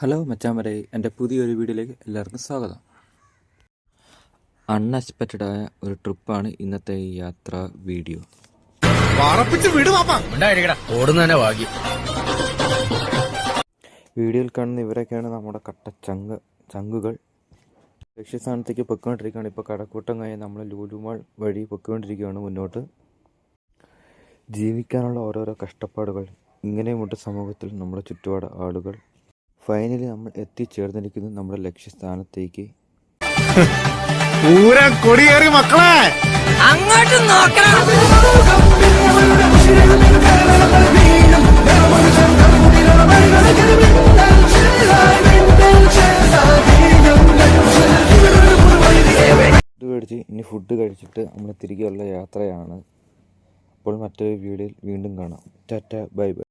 Hello മച്ചാമരെ, എൻ്റെ പുതിയൊരു വീഡിയോയിലേക്ക് എല്ലാവർക്കും സ്വാഗതം. അൺഎക്സ്പെക്റ്റഡായ ഒരു ട്രിപ്പാണ് ഇന്നത്തെ ഈ യാത്രാ വീഡിയോ. വീഡിയോയിൽ കാണുന്ന ഇവരൊക്കെയാണ് നമ്മുടെ ചങ്കുകൾ. ലക്ഷ്യസ്ഥാനത്തേക്ക് പൊയ്ക്കൊണ്ടിരിക്കുകയാണ്. ഇപ്പോൾ കടക്കൂട്ടം കഴിഞ്ഞ് നമ്മൾ ലൂലുമാൾ വഴി പൊയ്ക്കൊണ്ടിരിക്കുകയാണ് മുന്നോട്ട്. ജീവിക്കാനുള്ള ഓരോരോ കഷ്ടപ്പാടുകൾ ഇങ്ങനെയുമുണ്ട് സമൂഹത്തിൽ. നമ്മുടെ ചുറ്റുപാട് ആളുകൾ. ഫൈനലി നമ്മൾ എത്തിച്ചേർന്നിരിക്കുന്നു നമ്മുടെ ലക്ഷ്യസ്ഥാനത്തേക്ക്. കൊടിയേറി മക്കളെ അങ്ങോട്ട് നോക്കണം. ഇനി ഫുഡ് കഴിച്ചിട്ട് നമ്മൾ തിരികെയുള്ള യാത്രയാണ്. അപ്പോൾ മറ്റൊരു വീഡിയോയിൽ വീണ്ടും കാണാം. Tata, bye bye.